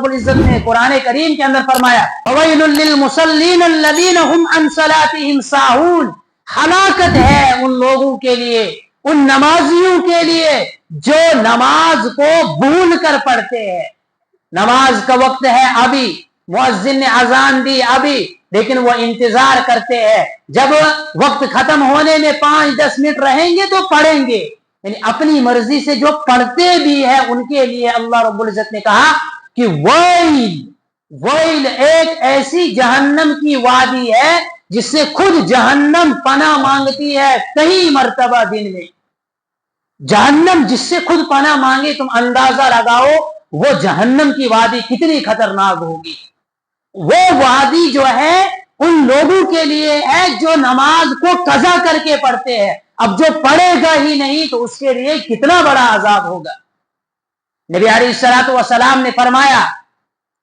رب العزت نے قرآن کریم کے اندر فرمایا فویل للمصلین الذین هم عن صلاتهم ساہون، ہلاکت ہے ان لوگوں کے لیے، ان نمازیوں کے لیے جو نماز کو بھول کر پڑھتے ہیں۔ نماز کا وقت ہے ابھی، مؤذن نے اذان دی ابھی، لیکن وہ انتظار کرتے ہیں جب وقت ختم ہونے میں 5-10 منٹ رہیں گے تو پڑھیں گے، یعنی اپنی مرضی سے جو پڑھتے بھی ہیں ان کے لیے اللہ رب العزت نے کہا کہ ویل ایک ایسی جہنم کی وادی ہے جس سے خود جہنم پناہ مانگتی ہے کئی مرتبہ دن میں۔ جہنم جس سے خود پناہ مانگے، تم اندازہ لگاؤ وہ جہنم کی وادی کتنی خطرناک ہوگی۔ وہ وادی جو ہے ان لوگوں کے لیے ہے جو نماز کو قضا کر کے پڑھتے ہیں، اب جو پڑھے گا ہی نہیں تو اس کے لیے کتنا بڑا عذاب ہوگا۔ نبی علیہ الصلوۃ والسلام نے فرمایا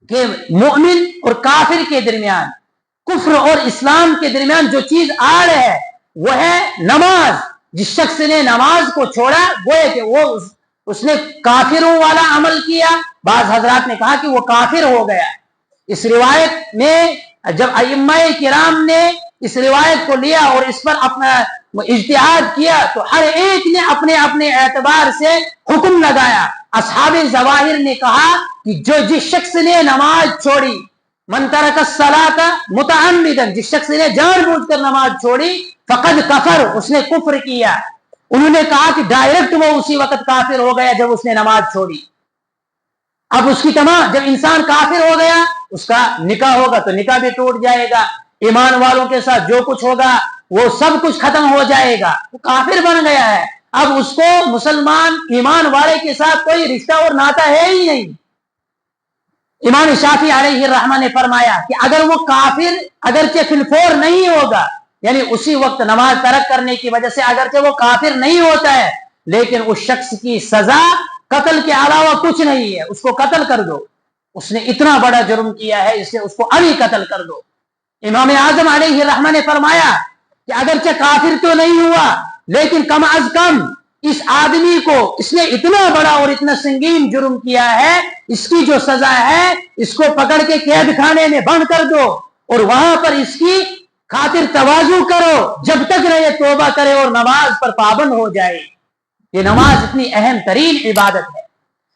کہ مومن اور کافر کے درمیان، کفر اور اسلام کے درمیان جو چیز آڑ ہے وہ ہے نماز۔ جس شخص نے نماز کو چھوڑا گویا کہ وہ اس نے کافروں والا عمل کیا، بعض حضرات نے کہا کہ وہ کافر ہو گیا۔ اس روایت میں جب ائمہ کرام نے اس روایت کو لیا اور اس پر اپنا اجتہاد کیا تو ہر ایک نے اپنے اپنے اعتبار سے حکم لگایا۔ اصحاب ظواہر نے کہا کہ جس شخص نے نماز چھوڑی، من ترک الصلاۃ متعمدا، جس شخص نے جان بوجھ کر نماز چھوڑی، فقد کفر، اس نے کفر کیا۔ انہوں نے کہا کہ ڈائریکٹ وہ اسی وقت کافر ہو گیا جب اس نے نماز چھوڑی۔ اب اس کی تمام، جب انسان کافر ہو گیا اس کا نکاح ہوگا تو نکاح بھی ٹوٹ جائے گا، ایمان والوں کے ساتھ جو کچھ ہوگا وہ سب کچھ ختم ہو جائے گا، وہ کافر بن گیا ہے۔ اب اس کو مسلمان ایمان والے کے ساتھ کوئی رشتہ اور ناتا ہے ہی نہیں۔ امام شافعی علیہ الرحمہ نے فرمایا کہ اگر وہ کافر اگرچہ فی الفور نہیں ہوگا، یعنی اسی وقت نماز ترک کرنے کی وجہ سے اگرچہ وہ کافر نہیں ہوتا ہے، لیکن اس شخص کی سزا قتل کے علاوہ کچھ نہیں ہے، اس کو قتل کر دو، اس نے اتنا بڑا جرم کیا ہے اس سے اس کو ابھی قتل کر دو۔ امام اعظم علیہ الرحمہ نے فرمایا کہ اگرچہ کافر تو نہیں ہوا لیکن کم از کم اس آدمی کو، اس نے اتنا بڑا اور اتنا سنگین جرم کیا ہے، اس کی جو سزا ہے اس کو پکڑ کے قید خانے میں بند کر دو اور وہاں پر اس کی خاطر تواضع کرو جب تک نہ یہ توبہ کرے اور نماز پر پابند ہو جائے۔ یہ نماز اتنی اہم ترین عبادت ہے۔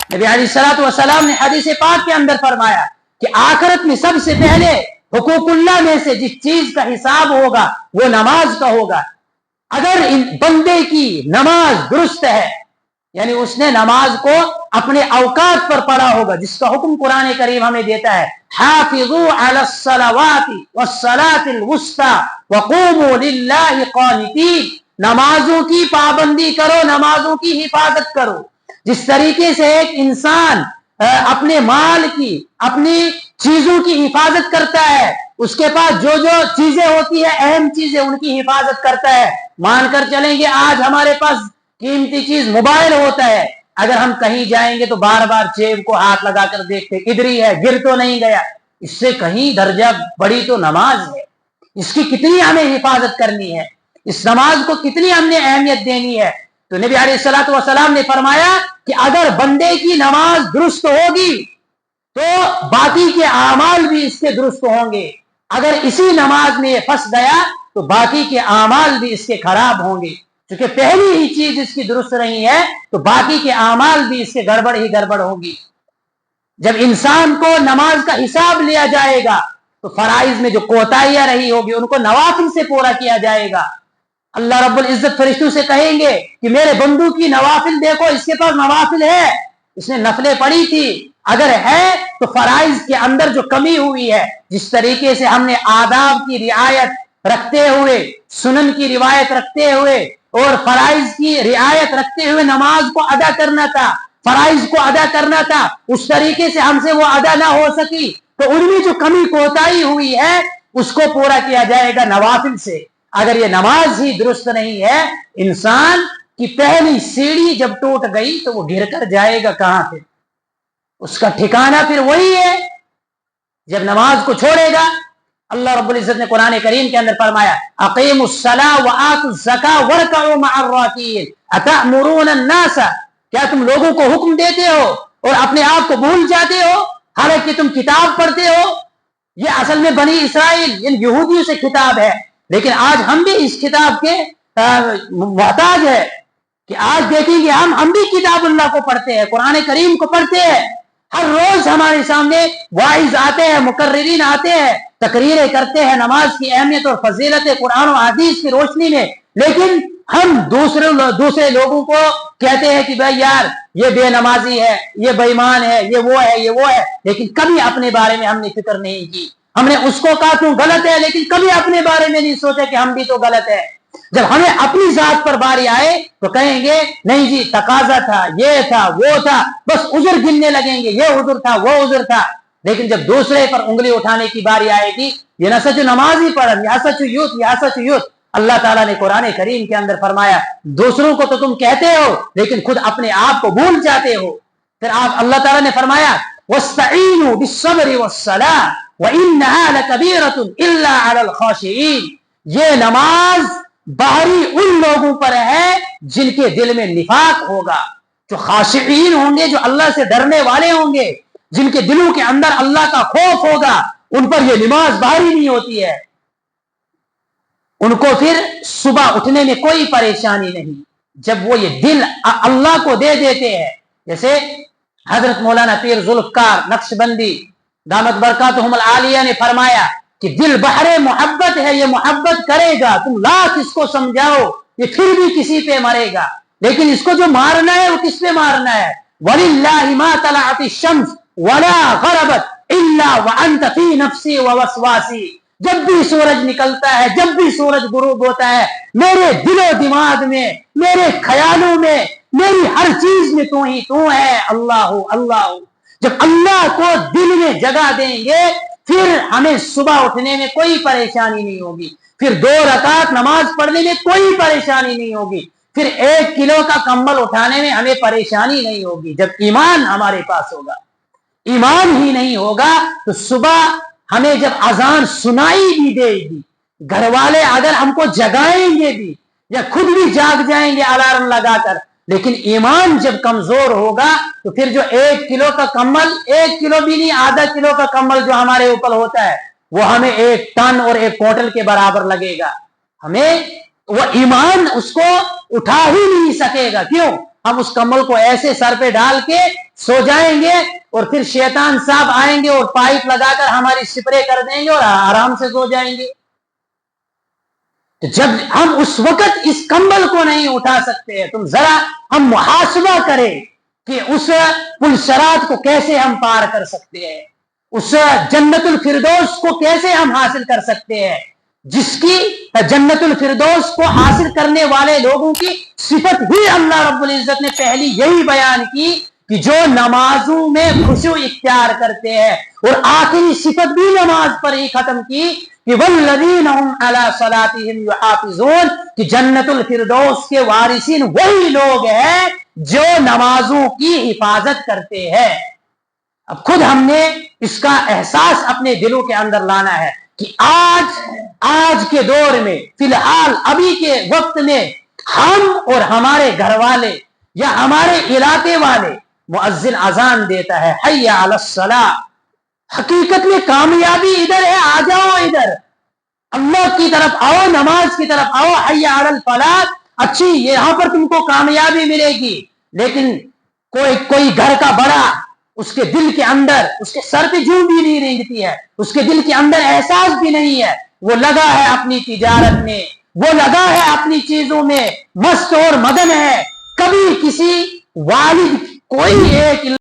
نبی علیہ الصلوۃ والسلام نے حدیث پاک کے اندر فرمایا کہ آخرت میں سب سے پہلے حقوق اللہ میں سے جس چیز کا حساب ہوگا وہ نماز کا ہوگا۔ اگر بندے کی نماز درست ہے، یعنی اس نے نماز کو اپنے اوقات پر پڑھا ہوگا، جس کا حکم قرآن کریم ہمیں دیتا ہے حافظوا علی الصلوات والصلاۃ الوسطی وقوموا للہ قانتین، نمازوں کی پابندی کرو، نمازوں کی حفاظت کرو۔ جس طریقے سے ایک انسان اپنے مال کی، اپنی چیزوں کی حفاظت کرتا ہے، اس کے پاس جو جو چیزیں ہوتی ہیں اہم چیزیں ان کی حفاظت کرتا ہے۔ مان کر چلیں گے آج ہمارے پاس قیمتی چیز موبائل ہوتا ہے، اگر ہم کہیں جائیں گے تو بار بار جیب کو ہاتھ لگا کر دیکھتے ادھر ہی ہے، گر تو نہیں گیا۔ اس سے کہیں درجہ بڑی تو نماز ہے، اس کی کتنی ہمیں حفاظت کرنی ہے، اس نماز کو کتنی ہم نے اہمیت دینی ہے۔ تو نبی علیہ الصلوۃ والسلام نے فرمایا کہ اگر بندے کی نماز درست ہوگی تو باقی کے اعمال بھی اس کے درست ہوں گے، اگر اسی نماز میں یہ پھنس گیا تو باقی کے اعمال بھی اس کے خراب ہوں گے، کیونکہ پہلی ہی چیز اس کی درست نہیں ہے تو باقی کے اعمال بھی اس کے گڑبڑ ہی گڑبڑ ہوگی۔ جب انسان کو نماز کا حساب لیا جائے گا تو فرائض میں جو کوتاہیاں رہی ہوگی ان کو نوافل سے پورا کیا جائے گا۔ اللہ رب العزت فرشتوں سے کہیں گے کہ میرے بندو کی نوافل دیکھو، اس کے پاس نوافل ہے، اس نے نفلیں پڑھی تھی، اگر ہے تو فرائض کے اندر جو کمی ہوئی ہے، جس طریقے سے ہم نے آداب کی رعایت رکھتے ہوئے، سنن کی روایت رکھتے ہوئے اور فرائض کی رعایت رکھتے ہوئے نماز کو ادا کرنا تھا، فرائض کو ادا کرنا تھا، اس طریقے سے ہم سے وہ ادا نہ ہو سکی تو ان میں جو کمی کوتاہی ہوئی ہے اس کو پورا کیا جائے گا نوافل سے۔ اگر یہ نماز ہی درست نہیں ہے، انسان کی پہلی سیڑھی جب ٹوٹ گئی تو وہ گر کر جائے گا کہاں پہ؟ اس کا ٹھکانہ پھر وہی ہے جب نماز کو چھوڑے گا۔ اللہ رب العزت نے قرآن کریم کے اندر فرمایا اقیموا الصلاۃ وآتوا الزکاۃ وارکعوا مع الراکعین اتأمرون الناس، کیا تم لوگوں کو حکم دیتے ہو اور اپنے آپ کو بھول جاتے ہو؟ حالانکہ تم کتاب پڑھتے ہو، یہ اصل میں بنی اسرائیل ان یہودیوں سے کتاب ہے، لیکن آج ہم بھی اس کتاب کے محتاج ہے کہ آج دیکھیں گے ہم بھی کتاب اللہ کو پڑھتے ہیں، قرآن کریم کو پڑھتے ہیں، ہر روز ہمارے سامنے واعظ آتے ہیں، مقررین آتے ہیں، تقریریں کرتے ہیں نماز کی اہمیت اور فضیلت قرآن و حدیث کی روشنی میں، لیکن ہم دوسرے لوگوں کو کہتے ہیں کہ بھائی یار یہ بے نمازی ہے، یہ بے ایمان ہے، یہ وہ ہے، لیکن کبھی اپنے بارے میں ہم نے فکر نہیں کی۔ ہم نے اس کو کہا تو غلط ہے، لیکن کبھی اپنے بارے میں نہیں سوچا کہ ہم بھی تو غلط ہے۔ جب ہمیں اپنی ذات پر باری آئے تو کہیں گے نہیں جی تقاضا تھا، یہ تھا، وہ تھا، بس عذر گننے لگیں گے، یہ عذر تھا، وہ عذر تھا۔ لیکن جب دوسرے پر انگلی اٹھانے کی باری آئے گی، یہ نہ سچ نماز ہی پڑھن، یا سچ یوت، اللہ تعالیٰ نے قرآن کریم کے اندر فرمایا دوسروں کو تو تم کہتے ہو لیکن خود اپنے آپ کو بھول جاتے ہو۔ پھر اللہ تعالیٰ نے فرمایا وَاسْتَعِينُوا بِالصَّبْرِ وَالصَّلَاةِ وَإِنَّهَا لَكَبِيرَةٌ إِلَّا عَلَى الْخَاشِعِينَ، یہ نماز باہری ان لوگوں پر ہے جن کے دل میں نفاق ہوگا، جو خاشعین ہوں گے، جو اللہ سے ڈرنے والے ہوں گے، جن کے دلوں کے اندر اللہ کا خوف ہوگا، ان پر یہ نماز باہری نہیں ہوتی ہے، ان کو پھر صبح اٹھنے میں کوئی پریشانی نہیں۔ جب وہ یہ دل اللہ کو دے دیتے ہیں، جیسے حضرت مولانا پیر ذوالفقار نقشبندی دامت برکاتہم العالیہ نے فرمایا کہ دل بحر محبت ہے، یہ محبت کرے گا، تم لاکھ اس کو سمجھاؤ یہ پھر بھی کسی پہ مرے گا، لیکن اس کو جو مارنا ہے وہ کس پہ مارنا ہے؟ وَلِلَّهِ مَا طَلَعَتِ الشَّمْسُ وَلَا غَرَبَتْ إِلَّا وَأَنْتَ فِي نَفْسِي وَوَسْوَاسِي، جب بھی سورج نکلتا ہے، جب بھی سورج غروب ہوتا ہے، میرے دل و دماغ میں، میرے خیالوں میں، میری ہر چیز میں تو ہی تو ہے، اللہ اللہ۔ جب اللہ کو دل میں جگہ دیں گے پھر ہمیں صبح اٹھنے میں کوئی پریشانی نہیں ہوگی، پھر 2 رکعت نماز پڑھنے میں کوئی پریشانی نہیں ہوگی، پھر 1 کلو کا کمبل اٹھانے میں ہمیں پریشانی نہیں ہوگی۔ جب ایمان ہمارے پاس ہوگا، ایمان ہی نہیں ہوگا تو صبح ہمیں جب اذان سنائی بھی دے گی، گھر والے اگر ہم کو جگائیں گے بھی یا خود بھی جاگ جائیں گے الارم لگا کر، لیکن ایمان جب کمزور ہوگا تو پھر جو 1 کلو کا کمبل، 1 کلو بھی نہیں، آدھا کلو کا کمبل جو ہمارے اوپر ہوتا ہے وہ ہمیں 1 ٹن اور 1 کوئنٹل کے برابر لگے گا، ہمیں وہ ایمان اس کو اٹھا ہی نہیں سکے گا۔ کیوں؟ ہم اس کمبل کو ایسے سر پہ ڈال کے سو جائیں گے اور پھر شیطان صاحب آئیں گے اور پائپ لگا کر ہماری سپرے کر دیں گے اور آرام سے سو جائیں گے۔ جب ہم اس وقت اس کمبل کو نہیں اٹھا سکتے ہیں، تم ذرا ہم محاسبہ کریں کہ اس پل صراط کو کیسے ہم پار کر سکتے ہیں، اس جنت الفردوس کو کیسے ہم حاصل کر سکتے ہیں، جس کی جنت الفردوس کو حاصل کرنے والے لوگوں کی صفت ہی اللہ رب العزت نے پہلی یہی بیان کی کہ جو نمازوں میں خشوع اختیار کرتے ہیں، اور آخری صفت بھی نماز پر ہی ختم کی کہ والذین هم علی صلاتهم یحافظون، کہ جنت الفردوس کے وارثین وہی لوگ ہیں جو نمازوں کی حفاظت کرتے ہیں۔ اب خود ہم نے اس کا احساس اپنے دلوں کے اندر لانا ہے کہ آج کے دور میں، فی الحال ابھی کے وقت میں، ہم اور ہمارے گھر والے یا ہمارے علاقے والے، مؤذن اذان دیتا ہے حی علی الصلاۃ، حقیقت میں کامیابی ادھر ہے، آ جاؤ ادھر، اللہ کی طرف آؤ، نماز کی طرف آؤ، حی علی الفلاح، اچھی یہاں پر تم کو کامیابی ملے گی، لیکن کوئی گھر کا بڑا اس کے دل کے اندر، اس کے سر پہ جوں بھی نہیں رینگتی ہے، اس کے دل کے اندر احساس بھی نہیں ہے، وہ لگا ہے اپنی تجارت میں، وہ لگا ہے اپنی چیزوں میں، مست اور مگن ہے، کبھی کسی والد کوئی ایک